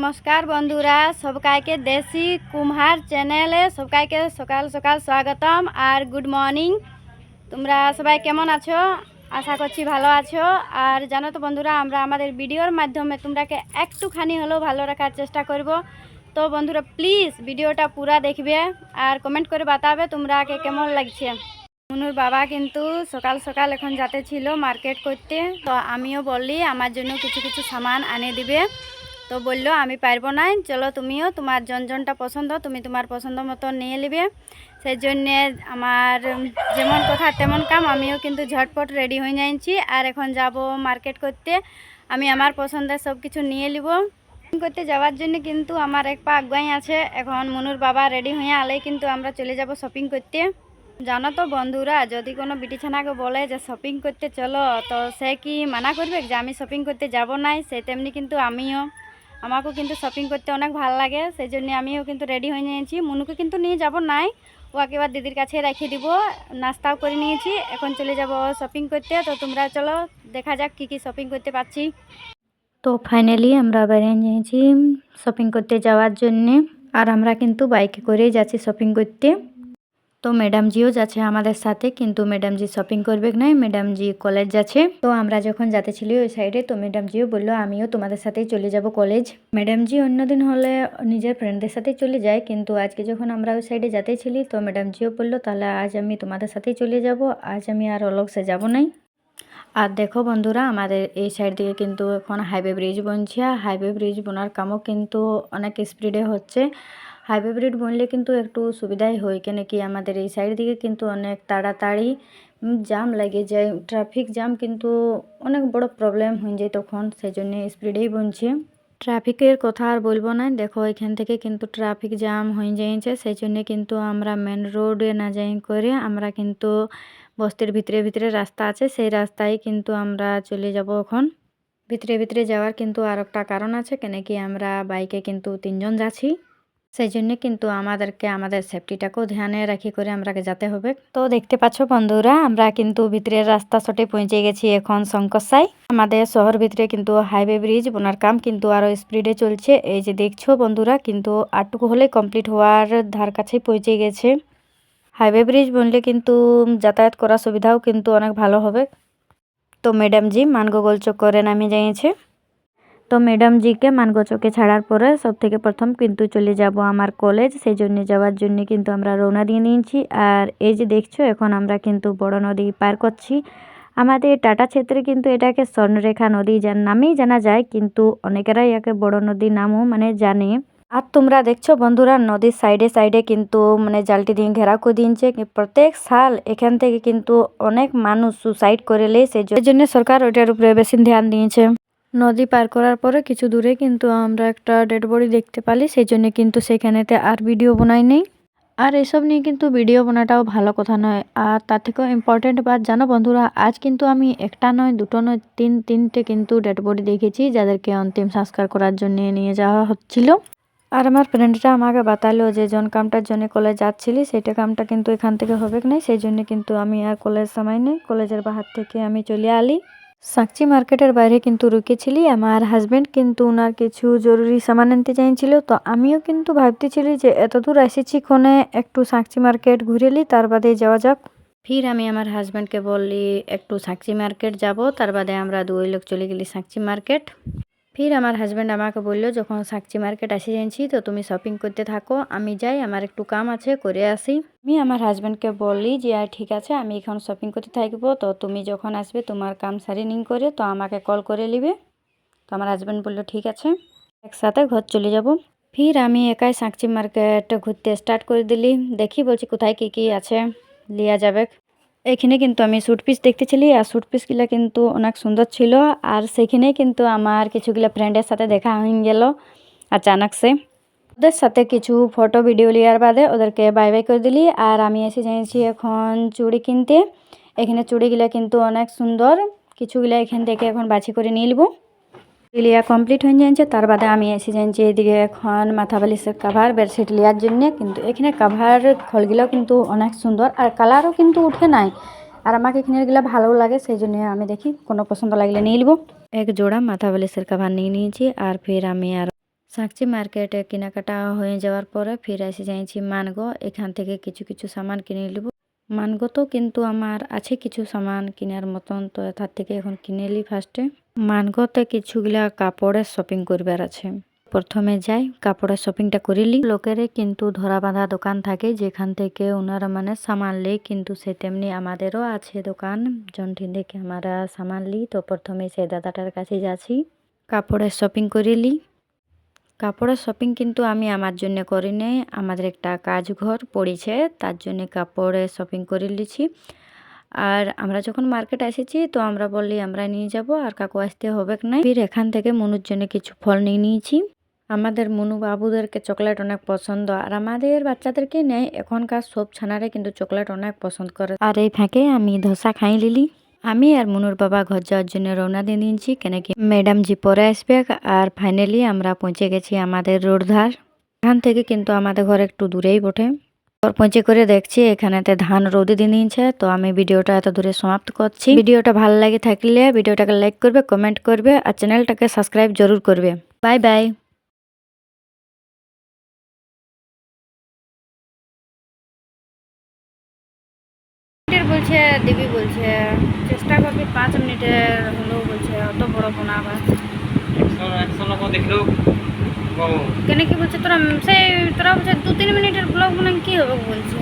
नमस्कार बंधुरा सबकाइके देशी कुम्हार चैनेले सबकाइके सकाल सकाल स्वागतम और गुड मर्निंग। তোমরা সবাই কেমন আছো? আশা করছি ভালো আছো। আর জানো তো বন্ধুরা, আমরা আমাদের ভিডিওর মাধ্যমে তোমরাকে একটুখানি হলেও ভালো রাখার চেষ্টা করব। তো বন্ধুরা প্লিজ ভিডিওটা পুরা দেখবে আর কমেন্ট করে বাতাবে তোমরাকে কেমন লাগছে। মুনুর বাবা কিন্তু সকাল সকাল এখন যাতে ছিল মার্কেট করতে, তো আমিও বললি আমার জন্য কিছু কিছু সামান আনে দিবে। তো বললো আমি পারবো না, চলো তুমিও তোমার জনজনটা পছন্দ তুমি তোমার পছন্দ মতো নিয়ে নেবে। সেই জন্যে আমার যেমন কথা তেমন কাম, আমিও কিন্তু ঝটপট রেডি হয়ে যাচ্ছি আর এখন যাব মার্কেট করতে। আমি আমার পছন্দের সব কিছু নিয়ে নিব। করতে যাওয়ার জন্য কিন্তু আমার এক পা আগুয়াই আছে। এখন মুনুর বাবা রেডি হয়ে আলেই কিন্তু আমরা চলে যাব শপিং করতে। জানো তো বন্ধুরা, যদি কোনো বিটিছানাকে বলে যে শপিং করতে চলো, তো সে কি মানা করবে যে আমি শপিং করতে যাব নাই? সে তেমনি কিন্তু আমাকেও কিন্তু শপিং করতে অনেক ভালো লাগে। সেই জন্য আমিও কিন্তু রেডি হয়ে নিয়েছি। মুনুকে কিন্তু নিয়ে যাব নাই, ও একেবারে দিদির কাছে রেখে দিব। নাস্তাও করে নিয়েছি, এখন চলে যাব শপিং করতে। তো তোমরা চলো দেখা যাক কি কি শপিং করতে পারছি। তো ফাইনালি আমরা বেরিয়ে নিয়েছি শপিং করতে যাওয়ার জন্যে। আর আমরা কিন্তু বাইকে করেই যাচ্ছি শপিং করতে। তো ম্যাডামজিও যাচ্ছে আমাদের সাথে, কিন্তু ম্যাডামজি শপিং করবে না, ম্যাডামজি কলেজ যাচ্ছে। তো আমরা যখন যাতে ছিলি ওই সাইডে, তো ম্যাডামজিও বললো আমিও তোমাদের সাথেই চলে যাব কলেজ। ম্যাডামজি অন্যদিন হলে নিজের ফ্রেন্ডদের সাথেই চলে যায়, কিন্তু আজকে যখন আমরা ওই সাইডে যাতে ছিলি, তো ম্যাডামজিও বললো তাহলে আজ আমি তোমাদের সাথেই চলে যাব, আজ আমি আর অলগসে যাব নাই। আর দেখো বন্ধুরা, আমাদের এই সাইড দিকে কিন্তু এখন হাইওয়ে ব্রিজ বনছে। হাইওয়ে ব্রিজ বোনার কামও কিন্তু অনেক স্পিডে হচ্ছে। হাইওয়ে ব্রিজ বনলে কিন্তু একটু সুবিধাই হয়, কেন কি আমাদের এই সাইড দিকে কিন্তু অনেক তাড়াতাড়ি জাম লেগে যায়, ট্রাফিক জাম কিন্তু অনেক বড় প্রবলেম হয়ে যায় তখন। সেই জন্য স্পিডেই বনছে। ট্রাফিকের কথা আর বলবো না, দেখো এখান থেকে কিন্তু ট্রাফিক জ্যাম হয়ে যাইছে। সেই জন্য কিন্তু আমরা মেন রোডে না যাই করে আমরা কিন্তু বস্তির ভিতরে ভিতরে রাস্তা আছে, সেই রাস্তায় কিন্তু আমরা চলে যাব। এখন ভিতরে ভিতরে যাওয়ার কিন্তু আর একটা কারণ আছে, কেন কি আমরা বাইকে কিন্তু 3 জন যাচ্ছি। সেই জন্য কিন্তু আমাদেরকে আমাদের সেফটিটাকেও ধ্যানে রাখি করে আমরা যেতে হবে। তো দেখতে পাচ্ছ বন্ধুরা, আমরা কিন্তু ভিতরের রাস্তা সটে পৌঁছে গেছি এখন শঙ্করসাই। আমাদের শহর ভিতরে কিন্তু হাইওয়ে ব্রিজ বোনার কাম কিন্তু আরো স্পিডে চলছে। এই যে দেখছো বন্ধুরা, কিন্তু আটটুকু হলে কমপ্লিট হওয়ার ধার কাছেই পৌঁছে গেছে। হাইওয়ে ব্রিজ বনলে কিন্তু যাতায়াত করার সুবিধাও কিন্তু অনেক ভালো হবে। তো ম্যাডামজি মানগোগল চক করে নামে যাইছে। তো ম্যাডামজিকে মানগো চকে ছাড়ার পরে সব থেকে প্রথম কিন্তু চলে যাব আমার কলেজ। সেই জন্য যাওয়ার জন্য কিন্তু আমরা রওনা দিয়ে নিয়েছি। আর এই যে দেখছো, এখন আমরা কিন্তু বড় নদী পার করছি। আমাদের টাটা ক্ষেত্রে কিন্তু এটাকে স্বর্ণরেখা নদী নামেই জানা যায়, কিন্তু অনেকেরাই একে বড় নদী নামও জানে। আর তোমরা দেখছো বন্ধুরা, নদীর সাইডে সাইডে কিন্তু জালটি দিয়ে ঘেরাও করে দিয়েছে। প্রত্যেক সাল এখান থেকে কিন্তু অনেক মানুষ সুসাইড করে লে, সেই জন্য সরকার ওইটার উপরে বেশি ধ্যান দিয়েছে। নদী পার করার পরে কিছু দূরে কিন্তু আমরা একটা ডেড বডি দেখতে পালি, সেই জন্য কিন্তু সেখানেতে আর ভিডিও বানাই নেই। আর এসব নিয়ে কিন্তু ভিডিও বানাটাও ভালো কথা নয়। আর তার থেকেও ইম্পর্টেন্ট বাত জানো বন্ধুরা, আজ কিন্তু আমি একটা নয় দুটো নয় তিনটে কিন্তু ডেড বডি দেখেছি, যাদেরকে অন্তিম সংস্কার করার জন্য নিয়ে যাওয়া হচ্ছিল। আর আমার ফ্রেন্ডটা আমাকে বাতালো যে জন কামটার জন্য কলেজ যাচ্ছিলি, সেটা কামটা কিন্তু এখান থেকে হবে না। সেই জন্য কিন্তু আমি আর কলেজ সময় নেই, কলেজের বাহার থেকে আমি চলে আলি। সাকচি মার্কেটের বাইরে কিন্তু রুকেছিলি। আমার হাজব্যান্ড কিন্তু ওনার কিছু জরুরি সামান আনতে চাইছিল। তো আমিও কিন্তু ভাবতেছিলি যে এত দূর এসেছি কোনে একটু সাকচি মার্কেট ঘুরেলি, তার বাদে যাওয়া যাক। ফির আমি আমার হাজব্যান্ডকে বললি একটু সাকচি মার্কেট যাব, তার বাদে আমরা দুই লোক চলে গেলি সাকচি মার্কেট। ফির আমার হাজব্যান্ড আমাকে বললো যখন সাকচি মার্কেট আসে যাচ্ছি, তো তুমি শপিং করতে থাকো, আমি যাই, আমার একটু কাম আছে করে আসি। আমি আমার হাজব্যান্ডকে বললি যে ঠিক আছে আমি এখন শপিং করতে থাকবো, তো তুমি যখন আসবে তোমার কাম সারি নিং করে তো আমাকে কল করে নিবে। তো আমার হাজব্যান্ড বললো ঠিক আছে, একসাথে ঘর চলে যাব। ফির আমি একাই সাকচি মার্কেট ঘুরতে স্টার্ট করে দিলি। দেখি বলছি কোথায় কি কি আছে লিয়া যাবে। এখানে কিন্তু আমি স্যুট পিস দেখতেছিলি, আর স্যুট পিসগুলো কিন্তু অনেক সুন্দর ছিল। আর সেখানে কিন্তু আমার কিছুগুলো ফ্রেন্ডের সাথে দেখা হয়ে গেল আচানক সে। ওদের সাথে কিছু ফটো ভিডিও লিয়ার বাদে ওদেরকে বাই বাই করে দিলি। আর আমি এসে যাইছি এখন চুড়ি কিনতে। এখানে চুড়িগুলো কিন্তু অনেক সুন্দর, কিছুগুলো এখান থেকে এখন বাছি করে নিয়ে নেবো। লিয়া কমপ্লিট হয়ে যাচ্ছে, তার বাদে আমি এসে যাচ্ছি এদিকে এখন মাথা বালিশের কাভার বেডশিট লিয়ার জন্য। কিন্তু এখানে কাভার খোলগুলো কিন্তু অনেক সুন্দর, আর কালারও কিন্তু উঠে নাই। আর আমাকে এখানেগুলো ভালো লাগে, সেই জন্য আমি দেখি কোনো পছন্দ লাগলে নিয়ে নেবো। এক জোড়া মাথা বালিশের কাভার নিয়ে নিয়েছি। আর ফির আমি আর সাকচি মার্কেটে কেনাকাটা হয়ে যাওয়ার পরে ফিরে এসে যাইছি মানগো। এখান থেকে কিছু কিছু সামান কিনে নেব। মানগো তো কিন্তু আমার আছে কিছু সামান কেনার মতন, তো এটার থেকে এখন কিনে নিই। ফার্স্টে মানগোতে কিছুগুলা কাপড়ের শপিং করবার আছে। প্রথমে যাই কাপড়ের শপিংটা করে নিই। লোকেরে কিন্তু ধরা বাঁধা দোকান থাকে যেখান থেকে ওনারা মানে সামান লেই, কিন্তু সে তেমনি আমাদেরও আছে দোকান যোনটি থেকে আমরা সামান নিই। তো প্রথমে সেই দাদাটার কাছে যাচ্ছি, কাপড়ের শপিং করে নিই। কাপড়ের শপিং কিন্তু আমি আমার জন্য করি নাই, আমাদের একটা কাজ ঘর পড়েছে তার জন্য কাপড়ের শপিং করে নিয়েছি। আর আমরা যখন মার্কেট এসেছি তো আমরা বললি আমরা নিয়ে যাব, আর কাকু আসতে হবে না। ফির এখান থেকে মনুর জন্য কিছু ফল নিয়ে নিয়েছি। আমাদের মনু বাবুদেরকে চকলেট অনেক পছন্দ, আর আমাদের বাচ্চাদেরকে নেয়। এখনকার সব ছানারে কিন্তু চকলেট অনেক পছন্দ করে। আর এই ফাঁকে আমি ধোসা খাই লিলি। আমি আর মনুর বাবা ঘর যাওয়ার জন্য রওনা দিয়ে নিয়েছি, কেন কি ম্যাডাম জি পরে আসবে। আর ফাইনালি আমরা পৌঁছে গেছি আমাদের রোড ধার। এখান থেকে কিন্তু আমাদের ঘর একটু দূরেই বটে। পৌঁছে করে দেখছি এখানেতে ধান রোদে দিয়ে নিয়েছে। তো আমি ভিডিওটা এত দূরে সমাপ্ত করছি। ভিডিওটা ভালো লাগে থাকলে ভিডিওটাকে লাইক করবে, কমেন্ট করবে আর চ্যানেলটাকে সাবস্ক্রাইব জরুর করবে। Bye bye. বলছে দিবি, বলছে চেষ্টা করবি 5 মিনিটের হলেও, বলছে অত বড় ফোন আবার কেন কি বলছে তোরা সেই তোরা বলছে 2-3 মিনিটের ব্লগ বানান কি হবে বলছে।